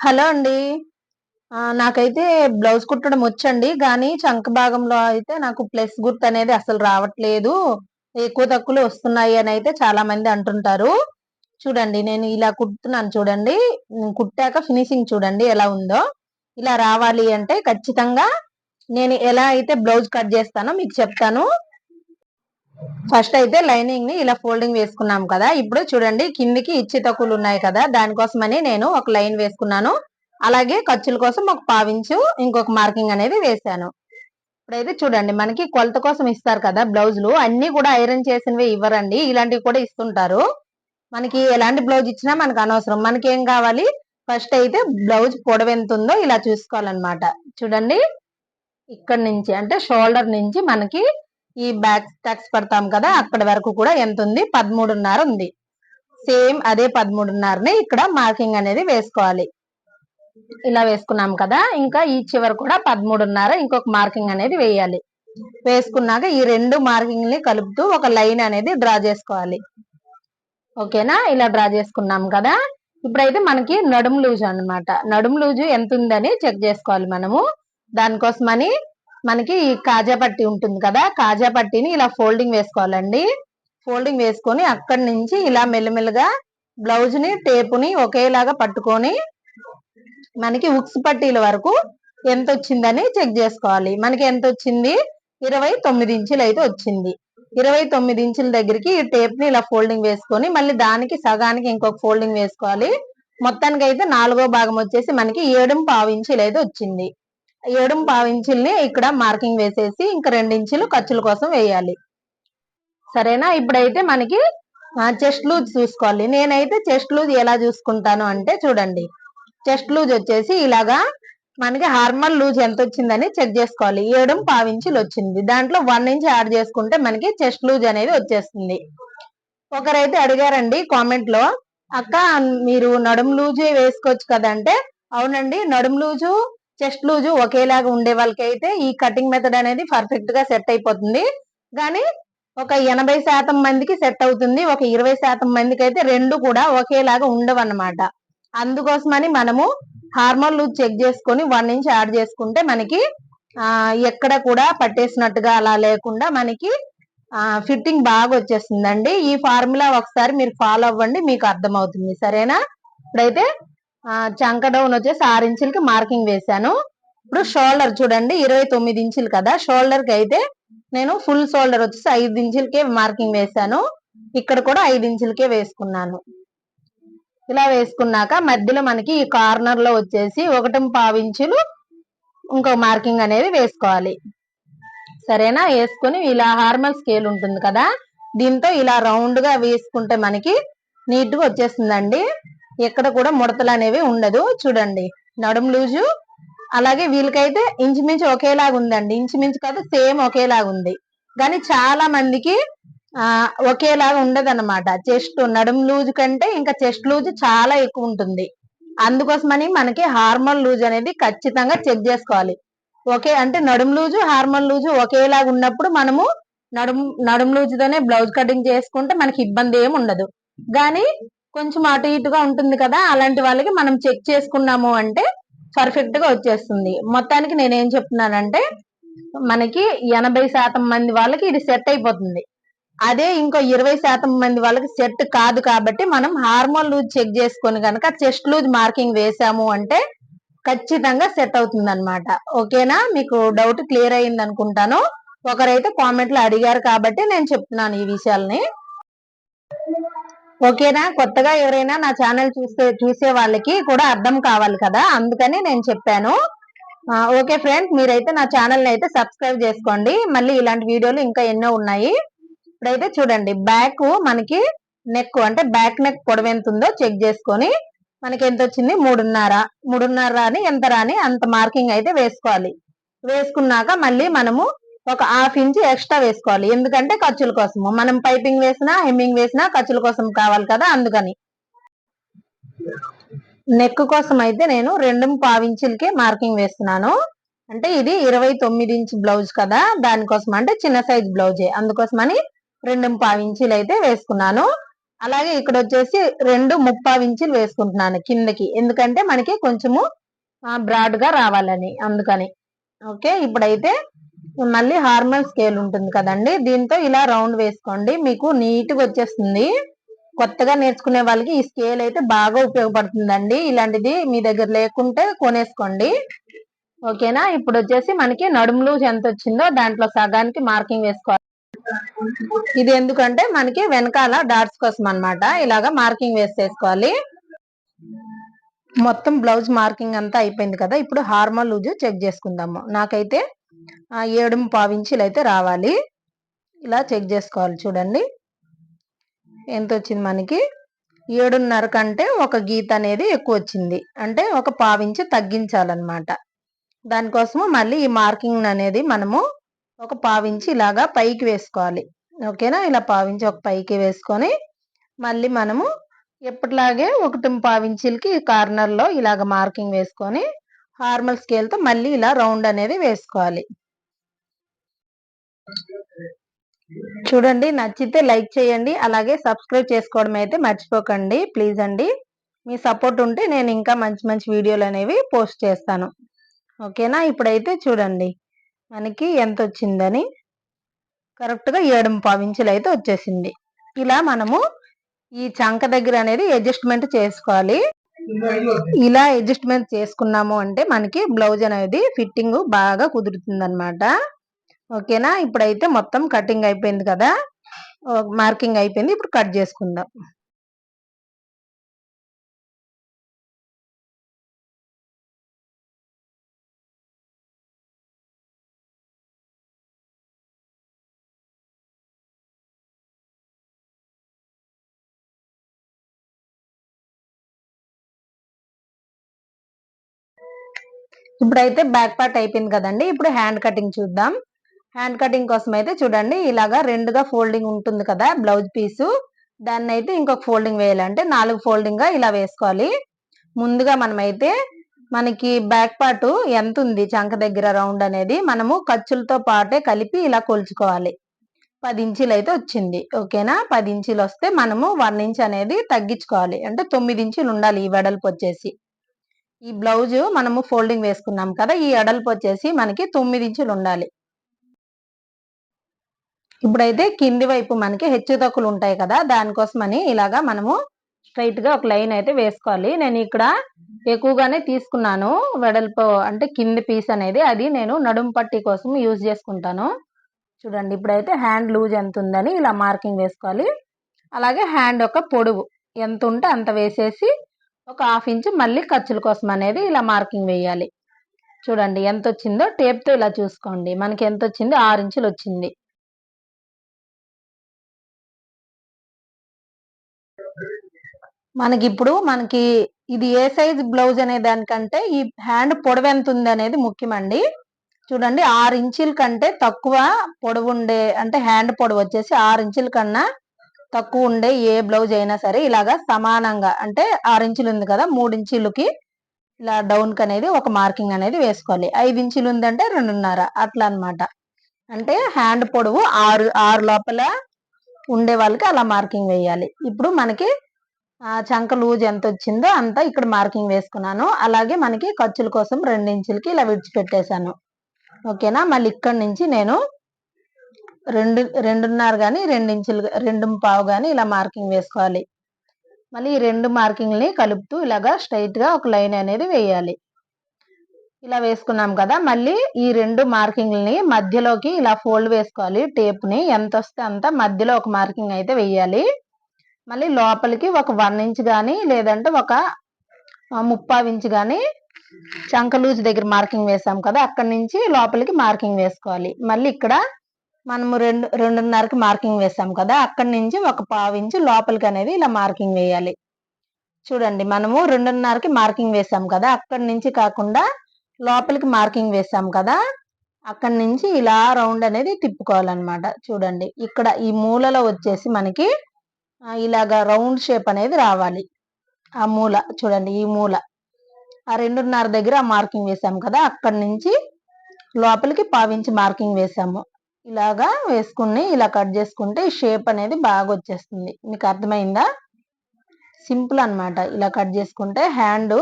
Hello అండి. నాకైతే blouse కుట్టడం వచ్చండి. గానీ చంక భాగంలో అయితే నాకు ప్లస్ గుర్తనేది అసలు రావట్లేదు. ఎక్కువ తక్కువలో వస్తున్నాయి అనయితే చాలా మంది అంటుంటారు. చూడండి నేను ఇలా కుడుతున్నాను చూడండి. కుట్టాక ఫినిషింగ్ చూడండి ఎలా ఉందో. ఇలా రావాలి అంటే ఖచ్చితంగా నేను ఎలా అయితే బ్లౌజ్ కట్ జేస్తానో మీకు చెప్తాను. ఫస్ట్ అయితే లైనింగ్ ని ఇలా ఫోల్డింగ్ వేసుకున్నాం కదా. ఇప్పుడు చూడండి కిందికి ఇచ్చి తక్కువలు ఉన్నాయి కదా, దానికోసమని నేను ఒక లైన్ వేసుకున్నాను. అలాగే ఖర్చుల కోసం ఒక పావించు ఇంకొక మార్కింగ్ అనేది వేసాను. ఇప్పుడైతే చూడండి మనకి కొలత కోసం ఇస్తారు కదా బ్లౌజులు, అన్ని కూడా ఐరన్ చేసినవి ఇవ్వరండి, ఇలాంటివి కూడా ఇస్తుంటారు. మనకి ఎలాంటి బ్లౌజ్ ఇచ్చినా మనకు అనవసరం. మనకి ఏం కావాలి, ఫస్ట్ అయితే బ్లౌజ్ పొడవు ఎంత ఉందో ఇలా చూసుకోవాలన్నమాట. చూడండి ఇక్కడ నుంచి అంటే షోల్డర్ నుంచి మనకి ఈ బ్యాక్ టక్స్ పడతాం కదా, అక్కడ వరకు కూడా ఎంత ఉంది, 13.5 ఉంది. సేమ్ అదే 13.5ని ఇక్కడ మార్కింగ్ అనేది వేసుకోవాలి. ఇలా వేసుకున్నాం కదా, ఇంకా ఈ చివర కూడా 13.5 ఇంకొక మార్కింగ్ అనేది వేయాలి. వేసుకున్నాక ఈ రెండు మార్కింగ్ ని కలుపుతూ ఒక లైన్ అనేది డ్రా చేసుకోవాలి. ఓకేనా, ఇలా డ్రా చేసుకున్నాం కదా. ఇప్పుడైతే మనకి నడుము లూజ్ అన్నమాట. నడుము లూజు ఎంత ఉందని చెక్ చేసుకోవాలి మనము. దానికోసమని మనకి ఈ కాజా పట్టి ఉంటుంది కదా, కాజా పట్టిని ఇలా ఫోల్డింగ్ వేసుకోవాలండి. ఫోల్డింగ్ వేసుకొని అక్కడి నుంచి ఇలా మెల్లమెల్లగా బ్లౌజ్ ని టేపుని ఒకేలాగా పట్టుకొని మనకి ఉక్స్ పట్టీల వరకు ఎంత వచ్చిందని చెక్ చేసుకోవాలి. మనకి ఎంత వచ్చింది, 29 ఇంచులు అయితే వచ్చింది. 29 ఇంచుల దగ్గరికి ఈ టేప్ ని ఇలా ఫోల్డింగ్ వేసుకొని మళ్ళీ దానికి సగానికి ఇంకొక ఫోల్డింగ్ వేసుకోవాలి. మొత్తానికి అయితే 4వ భాగం వచ్చేసి మనకి 7.5 ఇంచులు అయితే వచ్చింది. 7.5 ఇంచుల్ని ఇక్కడ మార్కింగ్ వేసేసి ఇంకా 2 ఇంచులు ఖర్చుల కోసం వేయాలి. సరేనా, ఇప్పుడైతే మనకి చెస్ట్ లూజ్ చూసుకోవాలి. నేనైతే చెస్ట్ లూజ్ ఎలా చూసుకుంటాను అంటే చూడండి, చెస్ట్ లూజ్ వచ్చేసి ఇలాగా మనకి హార్మల్ లూజ్ ఎంత వచ్చిందని చెక్ చేసుకోవాలి. 7.5 ఇంచులు వచ్చింది. దాంట్లో 1 ఇంచ్ యాడ్ చేసుకుంటే మనకి చెస్ట్ లూజ్ అనేది వచ్చేస్తుంది. ఒకరైతే అడిగారండి కామెంట్ లో, అక్క మీరు నడుము లూజే వేసుకోవచ్చు కదంటే, అవునండి నడుము లూజు చెస్ట్ లూజు ఒకేలాగా ఉండే వాళ్ళకైతే ఈ కటింగ్ మెథడ్ అనేది పర్ఫెక్ట్ గా సెట్ అయిపోతుంది. కానీ ఒక 80% మందికి సెట్ అవుతుంది, ఒక 20% మందికి అయితే రెండు కూడా ఒకేలాగా ఉండవు అన్నమాట. అందుకోసమని మనము హార్మోన్ లూజ్ చెక్ చేసుకొని 1 ఇంచ్ యాడ్ చేసుకుంటే మనకి ఎక్కడ కూడా పట్టేసినట్టుగా అలా లేకుండా మనకి ఫిట్టింగ్ బాగా వచ్చేస్తుందండి. ఈ ఫార్ములా ఒకసారి మీరు ఫాలో అవ్వండి, మీకు అర్థమవుతుంది. సరేనా, ఇప్పుడైతే చంక డౌన్ వచ్చేసి 6 ఇంచులకి మార్కింగ్ వేశాను. ఇప్పుడు షోల్డర్ చూడండి 29 ఇంచులు కదా, షోల్డర్ కి అయితే నేను ఫుల్ షోల్డర్ వచ్చేసి 5 ఇంచులకే మార్కింగ్ వేశాను. ఇక్కడ కూడా 5 ఇంచులకే వేసుకున్నాను. ఇలా వేసుకున్నాక మధ్యలో మనకి ఈ కార్నర్ లో వచ్చేసి 1.5 ఇంచులు ఇంకో మార్కింగ్ అనేది వేసుకోవాలి. సరేనా, వేసుకొని ఇలా హార్మల్ స్కేల్ ఉంటుంది కదా, దీంతో ఇలా రౌండ్ గా వేసుకుంటే మనకి నీట్ గా వచ్చేస్తుందండి. ఎక్కడ కూడా ముడతలు అనేవి ఉండదు. చూడండి నడుము లూజు అలాగే వీళ్ళకైతే ఇంచుమించు ఒకేలాగా ఉందండి. ఇంచుమించు కాదు, సేమ్ ఒకేలాగా ఉంది. కానీ చాలా మందికి ఒకేలాగా ఉండదు అనమాట. చెస్ట్ నడుము లూజ్ కంటే ఇంకా చెస్ట్ లూజ్ చాలా ఎక్కువ ఉంటుంది. అందుకోసమని మనకి హార్మోన్ లూజ్ అనేది ఖచ్చితంగా చెక్ చేసుకోవాలి. ఓకే అంటే నడుము లూజు హార్మోన్ లూజు ఒకేలాగా ఉన్నప్పుడు మనము నడుము లూజుతోనే బ్లౌజ్ కటింగ్ చేసుకుంటే మనకి ఇబ్బంది ఏమి ఉండదు. కానీ కొంచెం అటు ఇటుగా ఉంటుంది కదా, అలాంటి వాళ్ళకి మనం చెక్ చేసుకున్నాము అంటే పర్ఫెక్ట్ గా వచ్చేస్తుంది. మొత్తానికి నేనేం చెప్తున్నానంటే మనకి 80% మంది వాళ్ళకి ఇది సెట్ అయిపోతుంది. అదే ఇంకో 20% మంది వాళ్ళకి సెట్ కాదు. కాబట్టి మనం హార్మోన్ లూజ్ చెక్ చేసుకొని కనుక చెస్ట్ లూజ్ మార్కింగ్ వేసాము అంటే ఖచ్చితంగా సెట్ అవుతుంది అనమాట. ఓకేనా, మీకు డౌట్ క్లియర్ అయింది అనుకుంటాను. ఒకరైతే కామెంట్ లో అడిగారు కాబట్టి నేను చెప్తున్నాను ఈ విషయాల్ని. ఓకేనా, కొత్తగా ఎవరైనా నా ఛానల్ చూసే వాళ్ళకి కూడా అర్థం కావాలి కదా, అందుకని నేను చెప్పాను. ఓకే ఫ్రెండ్స్, మీరైతే నా ఛానల్ ని అయితే సబ్స్క్రైబ్ చేసుకోండి. మళ్ళీ ఇలాంటి వీడియోలు ఇంకా ఎన్నో ఉన్నాయి. ఇప్పుడైతే చూడండి బ్యాక్ మనకి నెక్ అంటే బ్యాక్ నెక్ పొడవు ఎంత ఉందో చెక్ చేసుకొని మనకి ఎంత వచ్చింది, 3.5 అని ఎంత రాని అంత మార్కింగ్ అయితే వేసుకోవాలి. వేసుకున్నాక మళ్ళీ మనము ఒక 1/2 ఇంచ్ ఎక్స్ట్రా వేసుకోవాలి. ఎందుకంటే ఖర్చుల కోసము, మనం పైపింగ్ వేసినా హెమ్మింగ్ వేసినా ఖర్చుల కోసం కావాలి కదా, అందుకని. నెక్ కోసం అయితే నేను 2.5 ఇంచులకే మార్కింగ్ వేస్తున్నాను. అంటే ఇది 29 ఇంచ్ బ్లౌజ్ కదా, దానికోసం అంటే చిన్న సైజ్ బ్లౌజే, అందుకోసమని 2.5 ఇంచులు అయితే వేసుకున్నాను. అలాగే ఇక్కడ వచ్చేసి 2 ఇంచులు వేసుకుంటున్నాను కిందకి, ఎందుకంటే మనకి కొంచెము బ్రాడ్ గా రావాలని, అందుకని. ఓకే, ఇప్పుడైతే మళ్ళీ హార్మల్ స్కేల్ ఉంటుంది కదండి, దీంతో ఇలా రౌండ్ వేసుకోండి, మీకు నీట్ గా వచ్చేస్తుంది. కొత్తగా నేర్చుకునే వాళ్ళకి ఈ స్కేల్ అయితే బాగా ఉపయోగపడుతుందండి. ఇలాంటిది మీ దగ్గర లేకుంటే కొనేసుకోండి. ఓకేనా, ఇప్పుడు వచ్చేసి మనకి నడుము లూజ్ ఎంత వచ్చిందో దాంట్లో సగానికి మార్కింగ్ వేసుకోవాలి. ఇది ఎందుకంటే మనకి వెనకాల డాట్స్ కోసం అన్నమాట, ఇలాగా మార్కింగ్ వేసేసుకోవాలి. మొత్తం బ్లౌజ్ మార్కింగ్ అంతా అయిపోయింది కదా, ఇప్పుడు హార్మల్ లూజ్ చెక్ చేసుకుందాము. నాకైతే 7.25 ఇంచులు అయితే రావాలి. ఇలా చెక్ చేసుకోవాలి. చూడండి ఎంత వచ్చింది మనకి. 7.5 కంటే ఒక గీత అనేది ఎక్కువ వచ్చింది, అంటే ఒక 1/4 ఇంచు తగ్గించాలన్నమాట. దానికోసము మళ్ళీ ఈ మార్కింగ్ అనేది మనము ఒక 1/4 ఇంచు ఇలాగా పైకి వేసుకోవాలి. ఓకేనా, ఇలా 1/4 ఇంచు ఒక పైకి వేసుకొని మళ్ళీ మనము ఎప్పటిలాగే 1.25 ఇంచులకి కార్నర్ లో ఇలాగ మార్కింగ్ వేసుకొని హార్మల్ స్కేల్ తో మళ్ళీ ఇలా రౌండ్ అనేది వేసుకోవాలి. చూడండి, నచ్చితే లైక్ చేయండి, అలాగే సబ్స్క్రైబ్ చేసుకోవడం అయితే మర్చిపోకండి ప్లీజ్ అండి. మీ సపోర్ట్ ఉంటే నేను ఇంకా మంచి మంచి వీడియోలు అనేవి పోస్ట్ చేస్తాను. ఓకేనా, ఇప్పుడైతే చూడండి మనకి ఎంత వచ్చిందని, కరెక్ట్ గా 7.25 ఇంచులు అయితే వచ్చేసింది. ఇలా మనము ఈ చంక దగ్గర అనేది అడ్జస్ట్మెంట్ చేసుకోవాలి. ఇలా అడ్జస్ట్మెంట్ చేసుకున్నాము అంటే మనకి బ్లౌజ్ అనేది ఫిట్టింగ్ బాగా కుదురుతుంది అనమాట. ఓకేనా, ఇప్పుడైతే మొత్తం కటింగ్ అయిపోయింది కదా, మార్కింగ్ అయిపోయింది, ఇప్పుడు కట్ చేసుకుందాం. ఇప్పుడైతే బ్యాక్ పార్ట్ అయిపోయింది కదండి, ఇప్పుడు హ్యాండ్ కటింగ్ చూద్దాం. హ్యాండ్ కటింగ్ కోసం అయితే చూడండి, ఇలాగా 2గా ఫోల్డింగ్ ఉంటుంది కదా బ్లౌజ్ పీసు, దాన్ని అయితే ఇంకొక ఫోల్డింగ్ వేయాలి, అంటే 4 ఫోల్డింగ్ గా ఇలా వేసుకోవాలి. ముందుగా మనమైతే మనకి బ్యాక్ పార్ట్ ఎంత ఉంది చంక దగ్గర రౌండ్ అనేది మనము ఖర్చులతో పాటే కలిపి ఇలా కొలుచుకోవాలి. 10 ఇంచులు అయితే వచ్చింది. ఓకేనా, 10 ఇంచులు వస్తే మనము 1 ఇంచ్ అనేది తగ్గించుకోవాలి, అంటే 9 ఇంచులు ఉండాలి ఈ వెడల్పు వచ్చేసి. ఈ బ్లౌజ్ మనము ఫోల్డింగ్ వేసుకున్నాం కదా, ఈ ఎడల్పు వచ్చేసి మనకి 9 ఇంచులు ఉండాలి. ఇప్పుడైతే కింది వైపు మనకి హెచ్చు తక్కువలు ఉంటాయి కదా, దానికోసమని ఇలాగా మనము స్ట్రైట్ గా ఒక లైన్ అయితే వేసుకోవాలి. నేను ఇక్కడ ఎక్కువగానే తీసుకున్నాను వెడల్పు, అంటే కింది పీస్ అనేది, అది నేను నడుము పట్టీ కోసం యూజ్ చేసుకుంటాను. చూడండి, ఇప్పుడైతే హ్యాండ్ లూజ్ ఎంత ఉందని ఇలా మార్కింగ్ వేసుకోవాలి. అలాగే హ్యాండ్ యొక్క పొడవు ఎంత ఉంటే అంత వేసేసి ఒక 1/2 ఇంచు మళ్ళీ ఖర్చుల కోసం అనేది ఇలా మార్కింగ్ వేయాలి. చూడండి ఎంత వచ్చిందో టేప్ తో ఇలా చూసుకోండి, మనకి ఎంత వచ్చింది, 6 ఇంచులు వచ్చింది. మనకి ఇది ఏ సైజ్ బ్లౌజ్ అనే దానికంటే ఈ హ్యాండ్ పొడవు ఎంత ఉంది అనేది ముఖ్యమండి. చూడండి 6 ఇంచుల కంటే తక్కువ పొడవు ఉండే, అంటే హ్యాండ్ పొడవు వచ్చేసి 6 ఇంచుల కన్నా తక్కువ ఉండే ఏ బ్లౌజ్ అయినా సరే ఇలాగా సమానంగా, అంటే 6 ఇంచులు ఉంది కదా 3 ఇంచులకి ఇలా డౌన్ కి అనేది ఒక మార్కింగ్ అనేది వేసుకోవాలి. 5 ఇంచులు ఉందంటే 2.5 అట్లా అన్నమాట. అంటే హ్యాండ్ పొడవు 6 లోపల ఉండే వాళ్ళకి అలా మార్కింగ్ వేయాలి. ఇప్పుడు మనకి చంక లూజ్ ఎంత వచ్చిందో అంతా ఇక్కడ మార్కింగ్ వేసుకున్నాను. అలాగే మనకి ఖర్చుల కోసం 2 ఇంచులకి ఇలా విడిచిపెట్టేశాను. ఓకేనా, మళ్ళీ ఇక్కడ నుంచి నేను 2.5 గాని 2 ఇంచులు 2.25 గాని ఇలా మార్కింగ్ వేసుకోవాలి. మళ్ళీ ఈ 2 మార్కింగ్ని కలుపుతూ ఇలాగా స్ట్రైట్ గా ఒక లైన్ అనేది వేయాలి. ఇలా వేసుకున్నాం కదా, మళ్ళీ ఈ 2 మార్కింగ్ని మధ్యలోకి ఇలా ఫోల్డ్ వేసుకోవాలి. టేప్ ని ఎంత వస్తే అంత మధ్యలో ఒక మార్కింగ్ అయితే వేయాలి. మళ్ళీ లోపలికి ఒక 1 ఇంచ్ గాని లేదంటే ఒక 3/4 ఇంచ్ గాని చంక లూజ్ దగ్గర మార్కింగ్ వేసాం కదా, అక్కడి నుంచి లోపలికి మార్కింగ్ వేసుకోవాలి. మళ్ళీ ఇక్కడ మనము 2.5కి మార్కింగ్ వేసాం కదా, అక్కడి నుంచి ఒక 1/4 ఇంచ్ లోపలికి అనేది ఇలా మార్కింగ్ వేయాలి. చూడండి, మనము 2.5కి మార్కింగ్ వేసాం కదా, అక్కడి నుంచి కాకుండా లోపలికి మార్కింగ్ వేసాం కదా, అక్కడి నుంచి ఇలా రౌండ్ అనేది తిప్పుకోవాలన్నమాట. చూడండి, ఇక్కడ ఈ మూలలో వచ్చేసి మనకి ఇలాగా రౌండ్ షేప్ అనేది రావాలి. ఆ మూల చూడండి, ఈ మూల ఆ 2.5 దగ్గర మార్కింగ్ వేసాం కదా, అక్కడి నుంచి లోపలికి 1/4 ఇంచ్ మార్కింగ్ వేసాము. ఇలాగా వేసుకుని ఇలా కట్ చేసుకుంటే షేప్ అనేది బాగా వచ్చేస్తుంది. మీకు అర్థమైందా? సింపుల్ అన్నమాట. ఇలా కట్ చేసుకుంటే హ్యాండ్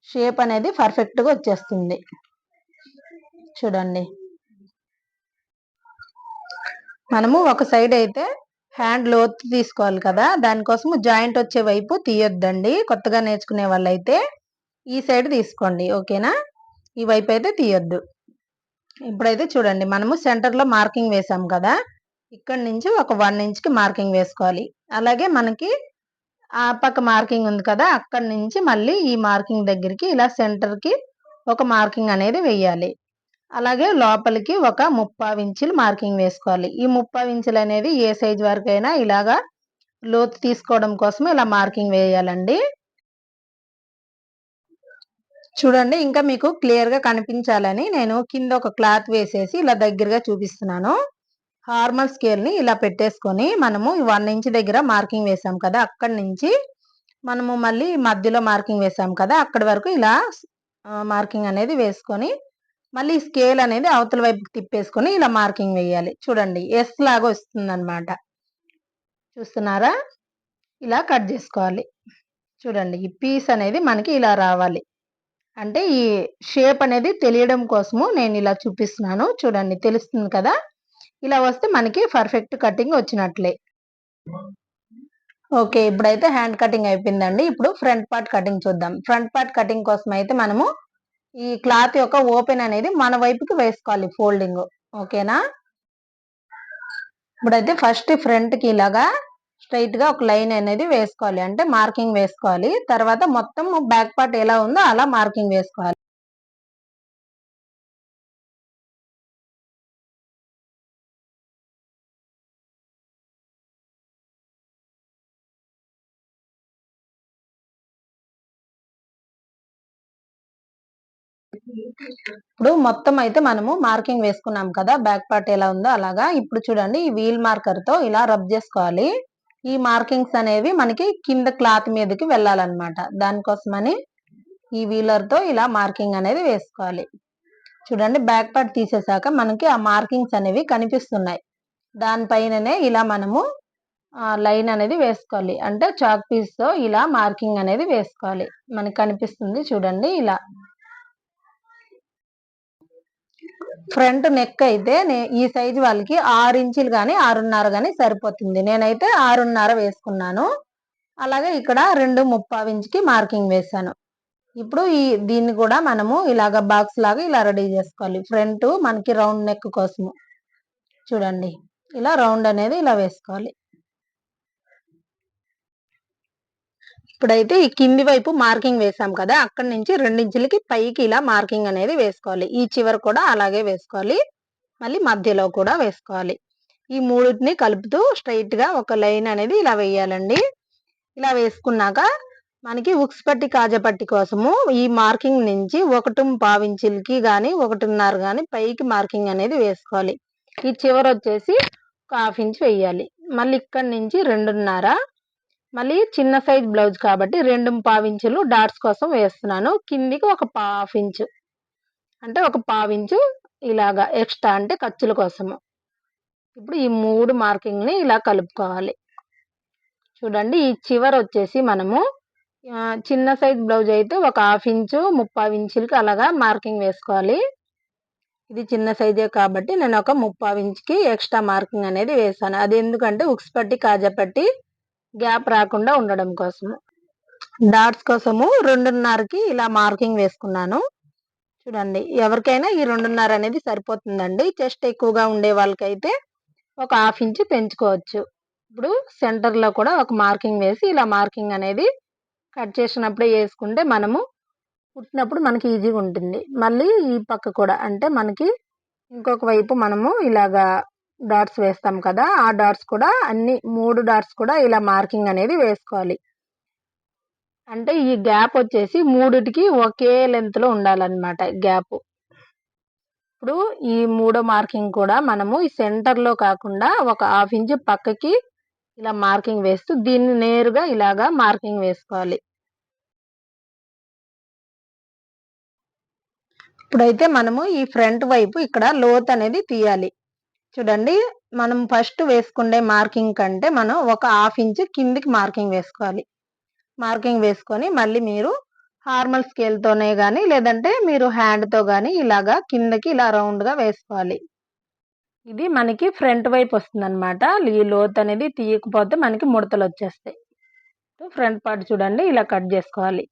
షేప్ అనేది పర్ఫెక్ట్‌గా వచ్చేస్తుంది. చూడండి. మనము ఒక సైడ్ అయితే హ్యాండ్ లోతు తీసుకోవాలి కదా! దానికోసం జాయింట్ వచ్చే వైపు తీయొద్దండి. కొత్తగా నేర్చుకునే వాళ్ళైతే ఈ సైడ్ తీసుకోండి. ఓకేనా? ఈ వైపు అయితే తీయొద్దు. ఇప్పుడైతే చూడండి, మనము సెంటర్‌లో మార్కింగ్ వేసాం కదా! ఇక్కడి నుంచి ఒక 1 ఇంచ్‌కి మార్కింగ్ వేసుకోవాలి. అలాగే మనకి ఆ పక్క మార్కింగ్ ఉంది కదా! అక్కడి నుంచి మళ్ళీ ఈ మార్కింగ్ దగ్గరికి ఇలా సెంటర్‌కి ఒక మార్కింగ్ అనేది వెయ్యాలి. అలాగే లోపలికి ఒక 3/4 ఇంచులు మార్కింగ్ వేసుకోవాలి. ఈ 3/4 ఇంచులు అనేది ఏ సైజ్ వరకైనా ఇలాగా లోతు తీసుకోవడం కోసం ఇలా మార్కింగ్ వేయాలండి. చూడండి, ఇంకా మీకు క్లియర్‌గా కనిపించాలని నేను కింద ఒక క్లాత్ వేసేసి ఇలా దగ్గరగా చూపిస్తున్నాను. హార్మల్ స్కేల్‌ని ఇలా పెట్టేసుకొని మనము 1 ఇంచ్ దగ్గర మార్కింగ్ వేసాం కదా! అక్కడి నుంచి మనము మళ్ళీ మధ్యలో మార్కింగ్ వేసాం కదా! అక్కడి వరకు ఇలా మార్కింగ్ అనేది వేసుకొని మళ్ళీ స్కేల్ అనేది అవతల వైపుకి తిప్పేసుకొని ఇలా మార్కింగ్ వేయాలి. చూడండి, ఎస్ లాగా వస్తుందన్నమాట. చూస్తున్నారా? ఇలా కట్ చేసుకోవాలి. చూడండి, ఈ పీస్ అనేది మనకి ఇలా రావాలి. అంటే ఈ షేప్ అనేది తెలియడం కోసము నేను ఇలా చూపిస్తున్నాను. చూడండి, తెలుస్తుంది కదా! ఇలా వస్తే మనకి పర్ఫెక్ట్ కటింగ్ వచ్చినట్లే. ఓకే. ఇప్పుడైతే హ్యాండ్ కటింగ్ అయిపోయిందండి. ఇప్పుడు ఫ్రంట్ పార్ట్ కటింగ్ చూద్దాం. ఫ్రంట్ పార్ట్ కటింగ్ కోసం అయితే మనము ఈ క్లాత్ యొక్క ఓపెన్ అనేది మన వైపుకి వేసుకోవాలి ఫోల్డింగ్. ఓకేనా? ఇప్పుడైతే ఫస్ట్ ఫ్రంట్‌కి ఇలాగా స్ట్రెయిట్‌గా ఒక లైన్ అనేది వేసుకోవాలి. అంటే మార్కింగ్ వేసుకోవాలి. తర్వాత మొత్తం బ్యాక్ పార్ట్ ఎలా ఉందో అలా మార్కింగ్ వేసుకోవాలి. ఇప్పుడు మొత్తం అయితే మనము మార్కింగ్ వేసుకున్నాం కదా! బ్యాక్ పార్ట్ ఎలా ఉందో అలాగా. ఇప్పుడు చూడండి, ఈ వీల్ మార్కర్‌తో ఇలా రబ్ చేసుకోవాలి. ఈ మార్కింగ్స్ అనేవి మనకి కింద క్లాత్ మీదకి వెళ్ళాలన్నమాట. దానికోసమని ఈ వీలర్‌తో ఇలా మార్కింగ్ అనేది వేసుకోవాలి. చూడండి, బ్యాక్ పార్ట్ తీసేసాక మనకి ఆ మార్కింగ్స్ అనేవి కనిపిస్తున్నాయి. దానిపైననే ఇలా మనము లైన్ అనేది వేసుకోవాలి. అంటే చాక్ పీస్‌తో ఇలా మార్కింగ్ అనేది వేసుకోవాలి. మనకు కనిపిస్తుంది చూడండి ఇలా. ఫ్రంట్ నెక్ అయితే ఈ సైజ్ వాళ్ళకి 6 ఇంచులు గాని 6.5 గాని సరిపోతుంది. నేనైతే 6.5 వేసుకున్నాను. అలాగే ఇక్కడ 2 ఇంచుకి మార్కింగ్ వేశాను. ఇప్పుడు దీన్ని కూడా మనము ఇలాగ బాక్స్ లాగా ఇలా రెడీ చేసుకోవాలి. ఫ్రంట్ మనకి రౌండ్ నెక్ కోసము. చూడండి, ఇలా రౌండ్ అనేది ఇలా వేసుకోవాలి. ఇప్పుడైతే ఈ కింది వైపు మార్కింగ్ వేసాం కదా! అక్కడి నుంచి 2 ఇంచులకి పైకి ఇలా మార్కింగ్ అనేది వేసుకోవాలి. ఈ చివర కూడా అలాగే వేసుకోవాలి. మళ్ళీ మధ్యలో కూడా వేసుకోవాలి. ఈ మూడిటిని కలుపుతూ స్ట్రెయిట్‌గా ఒక లైన్ అనేది ఇలా వేయాలండి. ఇలా వేసుకున్నాక మనకి ఉక్స్ పట్టి, కాజా పట్టి కోసము ఈ మార్కింగ్ నుంచి 1.5 ఇంచులకి గాని, 1.5 గాని పైకి మార్కింగ్ అనేది వేసుకోవాలి. ఈ చివరొచ్చేసి ఒక 1/2 ఇంచ్ వేయాలి. మళ్ళీ ఇక్కడి నుంచి 2.5, మళ్ళీ చిన్న సైజ్ బ్లౌజ్ కాబట్టి 2.5 ఇంచులు డాట్స్ కోసం వేస్తున్నాను. కిందికి ఒక 1/2 ఇంచు, అంటే ఒక 1/2 ఇంచు ఇలాగా ఎక్స్‌ట్రా, అంటే ఖర్చుల కోసము. ఇప్పుడు ఈ 3 మార్కింగ్‌ని ఇలా కలుపుకోవాలి. చూడండి, ఈ చివరొచ్చేసి మనము చిన్న సైజ్ బ్లౌజ్ అయితే ఒక 1/2 ఇంచు, 3/4 ఇంచులకి అలాగా మార్కింగ్ వేసుకోవాలి. ఇది చిన్న సైజే కాబట్టి నేను ఒక 3/4 ఇంచుకి ఎక్స్‌ట్రా మార్కింగ్ అనేది వేశాను. అది ఎందుకంటే ఉక్స్ పట్టి, కాజా పట్టి గ్యాప్ రాకుండా ఉండడం కోసము. డాట్స్ కోసము 2.5కి ఇలా మార్కింగ్ వేసుకున్నాను. చూడండి, ఎవరికైనా ఈ 2.5 అనేది సరిపోతుందండి. చెస్ట్ ఎక్కువగా ఉండే వాళ్ళకైతే ఒక 1/2 ఇంచు పెంచుకోవచ్చు. ఇప్పుడు సెంటర్‌లో కూడా ఒక మార్కింగ్ వేసి ఇలా మార్కింగ్ అనేది కట్ చేసినప్పుడే యేసుకుంటే మనము కుట్టినప్పుడు మనకి ఈజీగా ఉంటుంది. మళ్ళీ ఈ పక్క కూడా, అంటే మనకి ఇంకొక వైపు మనము ఇలాగా డాట్స్ వేస్తాం కదా! ఆ డాట్స్ కూడా అన్ని 3 డాట్స్ కూడా ఇలా మార్కింగ్ అనేది వేసుకోవాలి. అంటే ఈ గ్యాప్ వచ్చేసి మూడిటికి ఒకే లెంగ్త్‌లో ఉండాలన్నమాట గ్యాపు. ఇప్పుడు ఈ మూడో మార్కింగ్ కూడా మనము ఈ సెంటర్‌లో కాకుండా ఒక 1/2 ఇంచ్ పక్కకి ఇలా మార్కింగ్ వేస్తూ దీన్ని నేరుగా ఇలాగా మార్కింగ్ వేసుకోవాలి. ఇప్పుడైతే మనము ఈ ఫ్రంట్ వైపు ఇక్కడ లోత్ అనేది తీయాలి. చూడండి, మనం ఫస్ట్ వేసుకునే మార్కింగ్ కంటే మనం ఒక హాఫ్ ఇంచ్ కిందికి మార్కింగ్ వేసుకోవాలి. మార్కింగ్ వేసుకొని మళ్ళీ మీరు హార్మల్ స్కేల్‌తోనే గాని, లేదంటే మీరు హ్యాండ్‌తో గాని ఇలాగా కిందకి ఇలా రౌండ్‌గా వేసుకోవాలి. ఇది మనకి ఫ్రంట్ వైపు వస్తుందనమాట. ఈ లోతనేది తీయకపోతే మనకి ముడతలొచ్చేస్తాయి. ఫ్రంట్ పార్ట్ చూడండి ఇలా కట్ జేసుకోవాలి.